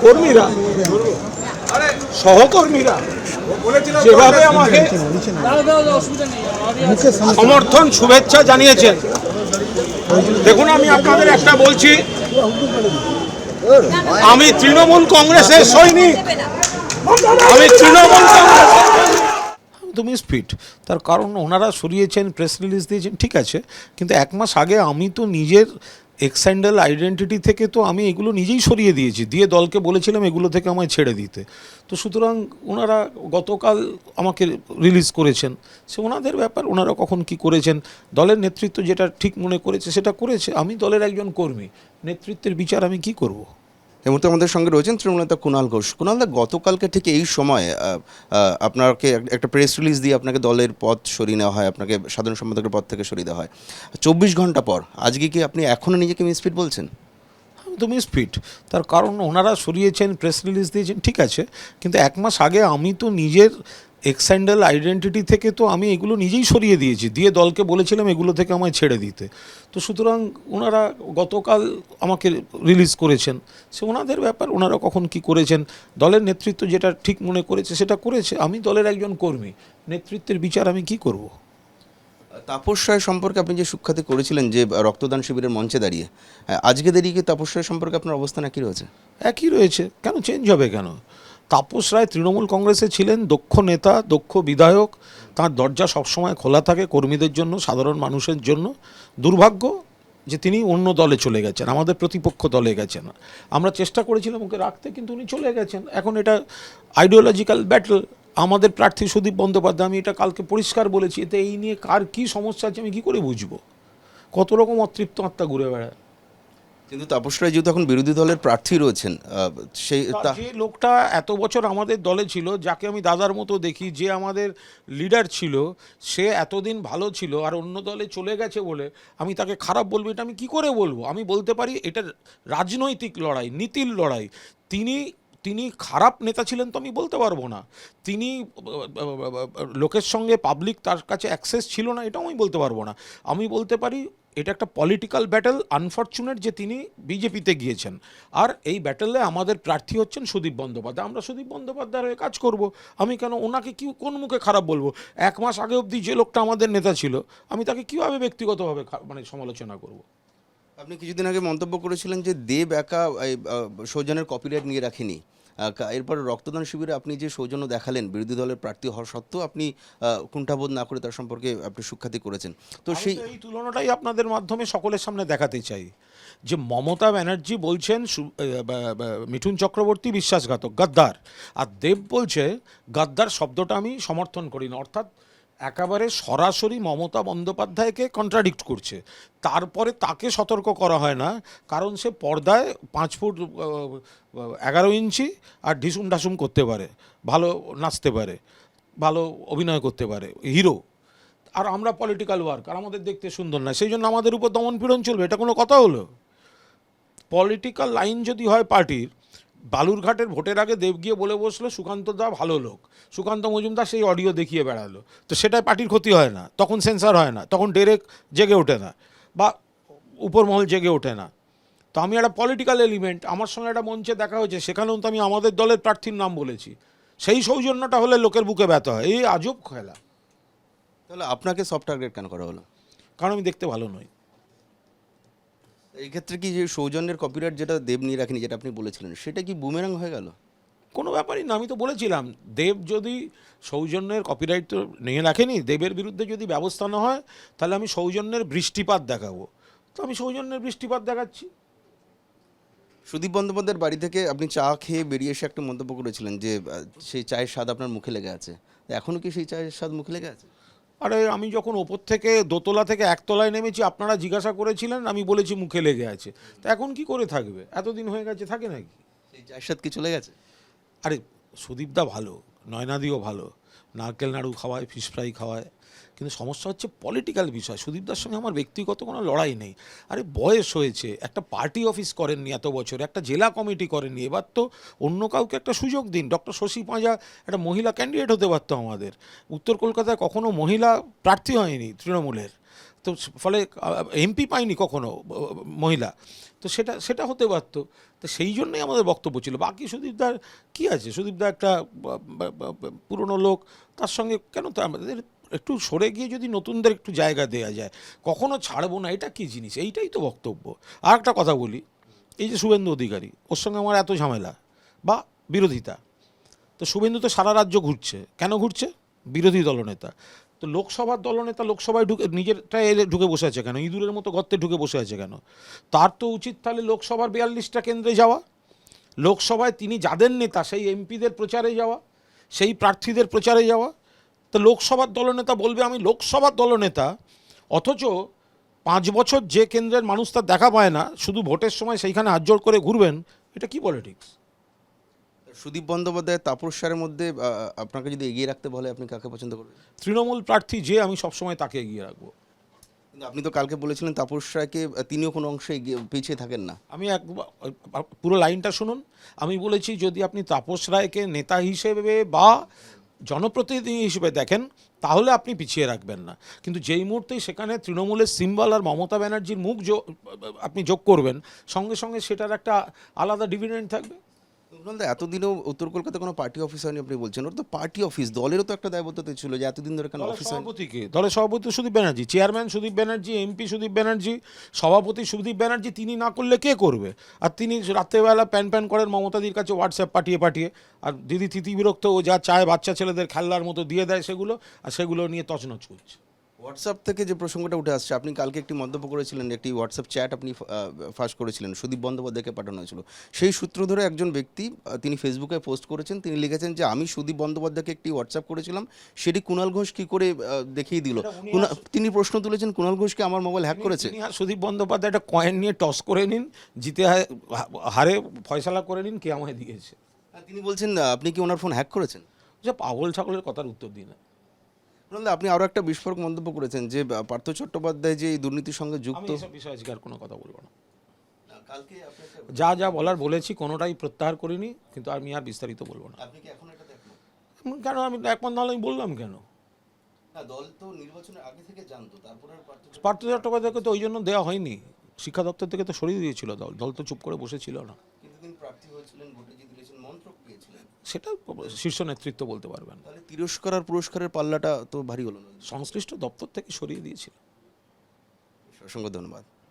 কর্মীরা সহকর্মীরা যেভাবে আমাকে সমর্থন শুভেচ্ছা জানিয়েছেন, দেখুন আমি আপনাদের একটা বলছি, আমি তৃণমূল কংগ্রেসের সৈনিক, আমি তৃণমূল কংগ্রেস। তুমি স্পিড তার কারণ ওনারা সরিয়েছেন, প্রেস রিলিজ দিয়েছেন, ঠিক আছে, কিন্তু এক মাস আগে আমি তো নিজের এক্সট্যান্ডাল আইডেন্টিটি থেকে তো আমি এগুলো নিজেই সরিয়ে দিয়েছি, দিয়ে দলকে বলেছিলাম এগুলো থেকে আমায় ছেড়ে দিতে। তো সুতরাং ওনারা গতকাল আমাকে রিলিজ করেছেন, সে ওনাদের ব্যাপার, ওনারা কখন কি করেছেন, দলের নেতৃত্ব যেটা ঠিক মনে করেছে সেটা করেছে। আমি দলের একজন কর্মী, নেতৃত্বের বিচার আমি কি করব। এই মুহূর্তে আমাদের সঙ্গে রয়েছেন তৃণমূল নেতা কুণাল ঘোষ। কুণালদা, গতকালকে ঠিক এই সময় আপনাকে একটা প্রেস রিলিজ দিয়ে আপনাকে দলের পদ সরিয়ে নেওয়া হয়, আপনাকে সাধারণ সম্পাদকের পদ থেকে সরিয়ে দেওয়া হয় 24 ঘন্টা পর। আজকে কি আপনি এখনও নিজেকে মিসফিট বলছেন? তো মিসফিট তার কারণ ওনারা সরিয়েছেন, প্রেস রিলিজ দিয়েছেন, ঠিক আছে, কিন্তু এক মাস আগে আমি তো নিজের এক্সট্যান্ডাল আইডেন্টিটি থেকে তো আমি এগুলো নিজেই সরিয়ে দিয়েছি, দিয়ে দলকে বলেছিলাম এগুলো থেকে আমায় ছেড়ে দিতে। তো সুতরাং ওনারা গতকাল আমাকে রিলিজ করেছেন, সে ওনাদের ব্যাপার, ওনারা কখন কি করেছেন, দলের নেতৃত্ব যেটা ঠিক মনে করেছে সেটা করেছে। আমি দলের একজন কর্মী, নেতৃত্বের বিচার আমি কি করব। তাপস রায় সম্পর্কে আপনি যে সুখ্যাতি করেছিলেন যে রক্তদান শিবিরের মঞ্চে দাঁড়িয়ে, আজকে দাঁড়িয়ে কি তাপস রায় সম্পর্কে আপনার অবস্থান একই রয়েছে? একই রয়েছে, কেন চেঞ্জ হবে কেন? তাপস রায় তৃণমূল কংগ্রেসে ছিলেন, দক্ষ নেতা, দক্ষ বিধায়ক, তার দরজা সবসময় খোলা থাকে কর্মীদের জন্য, সাধারণ মানুষের জন্য। দুর্ভাগ্য যে তিনি অন্য দলে চলে গেছেন, আমাদের প্রতিপক্ষ দলে গেছেন। আমরা চেষ্টা করেছিলাম ওকে রাখতে, কিন্তু উনি চলে গেছেন। এখন এটা আইডিওলজিক্যাল ব্যাটল। আমাদের প্রার্থী সুদীপ বন্দ্যোপাধ্যায়, আমি এটা কালকে পরিষ্কার বলেছি, এতে এই নিয়ে কার কী সমস্যা আছে আমি কী করে বুঝবো? কত রকম অতৃপ্ত আত্মা ঘুরে বেড়ায়। কিন্তু তাপস রায় যেহেতু এখন বিরোধী দলের প্রার্থী রয়েছেন, সেই যে লোকটা এত বছর আমাদের দলে ছিল, যাকে আমি দাদার মতো দেখি, যে আমাদের লিডার ছিল, সে এতদিন ভালো ছিল, আর অন্য দলে চলে গেছে বলে আমি তাকে খারাপ বলবো, এটা আমি কি করে বলবো? আমি বলতে পারি এটা রাজনৈতিক লড়াই, নীতির লড়াই। তিনি তিনি খারাপ নেতা ছিলেন তো আমি বলতে পারবো না। তিনি লোকের সঙ্গে পাবলিক তার কাছে অ্যাক্সেস ছিল না, এটাও আমি বলতে পারবো না। আমি বলতে পারি এটা একটা পলিটিক্যাল ব্যাটেল। আনফর্চুনেট যে তিনি বিজেপিতে গিয়েছেন, আর এই ব্যাটেলে আমাদের প্রার্থী হচ্ছেন সুদীপ বন্দ্যোপাধ্যায়। আমরা সুদীপ বন্দ্যোপাধ্যায়ের হয়ে কাজ করব। আমি কেন ওনাকে কি কোন মুখে খারাপ বলবো? এক মাস আগে অবধি যে লোকটা আমাদের নেতা ছিল, আমি তাকে কীভাবে ব্যক্তিগতভাবে মানে সমালোচনা করব? আপনি কিছুদিন আগে মন্তব্য করেছিলেন যে দেব একা সৌজনের কপিরাইট নিয়ে রাখেনি। এরপর রক্তদান শিবিরে আপনি যে সৌজন্য দেখালেন বিরোধী দলের প্রার্থী হওয়া সত্ত্বেও আপনি কুণ্ঠাবোধ না করে তার সম্পর্কে আপনি সুখ্যাতি করেছেন। তো এই তুলনাটাই আপনাদের মাধ্যমে সকলের সামনে দেখাতে চাই, যে মমতা ব্যানার্জি বলছেন মিঠুন চক্রবর্তী বিশ্বাসঘাতক, গাদ্দার, আর দেব বলছে গাদ্দার শব্দটা আমি সমর্থন করি না, অর্থাৎ একেবারে সরাসরি মমতা বন্দ্যোপাধ্যায়কে কন্ট্রাডিক্ট করছে। তারপরে তাকে সতর্ক করা হয় না, কারণ সে পর্দায় 5 ফুট 11 ইঞ্চি আর ঢিসুম ঢাসুম করতে পারে, ভালো নাচতে পারে, ভালো অভিনয় করতে পারে, হিরো। আর আমরা পলিটিক্যাল ওয়ার্কার, আমাদের দেখতে সুন্দর না, সেই জন্য আমাদের উপর দমনপীড়ন চলবে? এটা কোনো কথা হলো? পলিটিক্যাল লাইন যদি হয় পার্টির, বালুরঘাটের ভোটের আগে দেব গিয়ে বলে বসলো সুকান্ত দা ভালো লোক, সুকান্ত মজুমদার সেই অডিও দেখিয়ে বেড়ালো, তো সেটাই পার্টির ক্ষতি হয় না? তখন সেন্সার হয় না, তখন ডেরেক জেগে ওঠে না, বা উপরমহল জেগে ওঠে না। তো আমি একটা পলিটিক্যাল এলিমেন্ট, আমার সঙ্গে একটা মঞ্চে দেখা হয়েছে, সেখানেও তো আমি আমাদের দলের প্রার্থীর নাম বলেছি। সেই সৌজন্যটা হলে লোকের বুকে ব্যথা হয়। এই আজব খেলা। তাহলে আপনাকে সফট টার্গেট কেন করা হলো? কারণ আমি দেখতে ভালো নই। এই ক্ষেত্রে কি যে সৌজন্যের কপিরাইট যেটা দেব নিয়ে রাখেনি, যেটা আপনি বলেছিলেন, সেটা কি বুমেরাং হয়ে গেল? কোনো ব্যাপারই না, আমি তো বলেছিলাম দেব যদি সৌজন্যের কপিরাইট তো নিয়ে রাখেনি, দেবের বিরুদ্ধে যদি ব্যবস্থা না হয় তাহলে আমি সৌজন্যের বৃষ্টিপাত দেখাবো। তো আমি সৌজন্যের বৃষ্টিপাত দেখাচ্ছি। সুদীপ বন্দ্যোপাধ্যায়ের বাড়ি থেকে আপনি চা খেয়ে বেরিয়ে এসে একটা মন্তব্য করেছিলেন যে সেই চায়ের স্বাদ আপনার মুখে লেগে আছে। এখনও কি সেই চায়ের স্বাদ মুখে লেগে আছে? আরে আমি যখন ওপর থেকে দোতলা থেকে একতলায় নেমেছি, আপনারা জিজ্ঞাসা করেছিলেন, আমি বলেছি মুখে লেগে আছে। তো এখন কি করে থাকবে? এতদিন হয়ে গেছে, থাকে নাকি? সেই চায়ের স্বাদ কি চলে গেছে? আরে সুদীপদা ভালো, নয়নাদিও ভালো, নারকেল নাড়ু খাওয়ায়, ফিশ ফ্রাই খাওয়ায়, কিন্তু সমস্যা হচ্ছে পলিটিক্যাল বিষয়। সুদীপদার সঙ্গে আমার ব্যক্তিগত কোনো লড়াই নেই। আরে বয়স হয়েছে, একটা পার্টি অফিস করেননি এত বছর, একটা জেলা কমিটি করেননি, এবার তো অন্য কাউকে একটা সুযোগ দিন। ডক্টর শশী পাঁজা একটা মহিলা ক্যান্ডিডেট হতে পারতো আমাদের। উত্তর কলকাতায় কখনো মহিলা প্রার্থী হয়নি তৃণমূলের, তো ফলে এমপি পায়নি কখনো মহিলা, তো সেটা সেটা হতে পারত। তো সেই জন্যই আমাদের বক্তব্য ছিল। বাকি সুদীপদার কী আছে, সুদীপদা একটা পুরনো লোক, তার সঙ্গে কেন তো আমাদের একটু সরে গিয়ে যদি নতুনদের একটু জায়গা দেওয়া যায়, কখনো ছাড়বো না, এটা কী জিনিস, এইটাই তো বক্তব্য। আর একটা কথা বলি, এই যে শুভেন্দু অধিকারী, ওর সঙ্গে আমার এত ঝামেলা বা বিরোধিতা, তো শুভেন্দু তো সারা রাজ্য ঘুরছে, কেন ঘুরছে? বিরোধী দলনেতা। তো লোকসভার দলনেতা লোকসভায় ঢুকে নিজেরটা এলে ঢুকে বসে আছে কেন? ইঁদুরের মতো গর্তে ঢুকে বসে আছে কেন? তার তো উচিত তাহলে লোকসভার 42টা কেন্দ্রে যাওয়া, লোকসভায় তিনি যাদের নেতা সেই এমপিদের প্রচারে যাওয়া, সেই প্রার্থীদের প্রচারে যাওয়া। তো লোকসভার দলনেতা বলবে আমি লোকসভার দলনেতা, অথচ 5 বছর যে কেন্দ্রের মানুষ তার দেখা পায় না, শুধু ভোটের সময় সেইখানে হাতজোড় করে ঘুরবেন, এটা কি পলিটিক্স? সুদীপ বন্দ্যোপাধ্যায় তাপস সারের মধ্যে আপনাকে যদি এগিয়ে রাখতে বলে আপনি কাকে পছন্দ করবেন? তৃণমূল প্রার্থী যে, আমি সবসময় তাকে এগিয়ে রাখবো। কিন্তু আপনি তো কালকে বলেছিলেন তাপস রায়কে তিনিও কোনো অংশে পিছিয়ে থাকেন না। আমি পুরো লাইনটা শুনুন। আমি বলেছি যদি আপনি তাপস রায়কে নেতা হিসেবে বা জনপ্রতিনিধি হিসেবে দেখেন, তাহলে আপনি পিছিয়ে রাখবেন না। কিন্তু যেই মুহূর্তেই সেখানে তৃণমূলের সিম্বল আর মমতা ব্যানার্জির মুখ আপনি যোগ করবেন, সঙ্গে সঙ্গে সেটার একটা আলাদা ডিভিডেন্ড থাকবে। বলতে এতদিনও উত্তর কলকাতায় কোনো পার্টি অফিস হয়নি আপনি বলছেন, ওর তো পার্টি অফিস, দলেরও তো একটা দায়বদ্ধতা ছিল যে এতদিন ধরে কেন দলের অফিস হয়নি? সভাপতিকে, দলের সভাপতি সুদীপ ব্যানার্জি, চেয়ারম্যান সুদীপ ব্যানার্জি, এমপি সুদীপ ব্যানার্জি, সভাপতি সুদীপ ব্যানার্জি। তিনি না করলে কে করবে? আর তিনি রাত্রেবেলা প্যান প্যান করেন মমতাদির কাছে হোয়াটসঅ্যাপ পাঠিয়ে পাঠিয়ে, আর দিদি তিতি বিরক্ত, ও যা চায় বাচ্চা ছেলেদের খেলনার মতো দিয়ে দেয় সেগুলো, আর সেগুলো নিয়ে তছনছ করছে। হোয়াটসঅ্যাপ থেকে যে প্রসঙ্গটা উঠে আসছে, আপনি কালকে একটি মন্তব্য করেছিলেন, একটি হোয়াটসঅ্যাপ চ্যাট আপনি ফাঁস করেছিলেন, সুদীপ বন্দ্যোপাধ্যায়কে পাঠানো হয়েছিল। সেই সূত্র ধরে একজন ব্যক্তি তিনি ফেসবুকে পোস্ট করেছেন, তিনি লিখেছেন যে আমি সুদীপ বন্দ্যোপাধ্যায়কে একটি হোয়াটসঅ্যাপ করেছিলাম, সেটি কুণাল ঘোষ কী করে দেখিয়ে দিল। তিনি প্রশ্ন তুলেছেন কুণাল ঘোষকে আমার মোবাইল হ্যাক করেছে। তিনি আর সুদীপ বন্দ্যোপাধ্যায় একটা কয়েন নিয়ে টস করে নিন, জিতে হারে ফয়সালা করে নিন কে আমায় দিয়েছে। তিনি বলছেন আপনি কি ওনার ফোন হ্যাক করেছেন? যে পাগল ছাগলের কথার উত্তর দিন। কুণালদা, আপনি আরও একটা বিস্ফোরক মন্তব্য করেছেন যে পার্থ চট্টোপাধ্যায় যে এই দুর্নীতির সঙ্গে আমি যুক্ত। এসব বিষয়ে আজকে আর কোনো কথা বলবো না। কালকে আপনি যা যা বলার বলেছি, কোনোটাই প্রত্যাহার করিনি, কিন্তু আমি আর বিস্তারিত বলবো না। আপনি কি এখন এটা দেখবেন? কেন? আমি একমত নাহলে আমি বললাম কেন? না, দল তো নির্বাচনের আগে থেকে জানতো, তারপরে পার্থ চট্টোপাধ্যায়কে তো ওই জন্য দেওয়া হয়নি, শিক্ষা দপ্তর থেকে তো সরিয়ে দিয়েছিল দল, দল তো চুপ করে বসেছিল না। কিন্তু তিনি প্রার্থী হয়েছিলেন, ভোটে জিতেছিলেন, মন্ত্রক পেয়েছিলেন। সেটা শীর্ষ নেতৃত্ব বলতে পারবেন। তাহলে তিরস্কার আর পুরস্কারের পাল্লাটা তো ভারী হলো না? সংশ্লিষ্ট দপ্তর থেকে সরিয়ে দিয়েছিল। অসংখ্য ধন্যবাদ।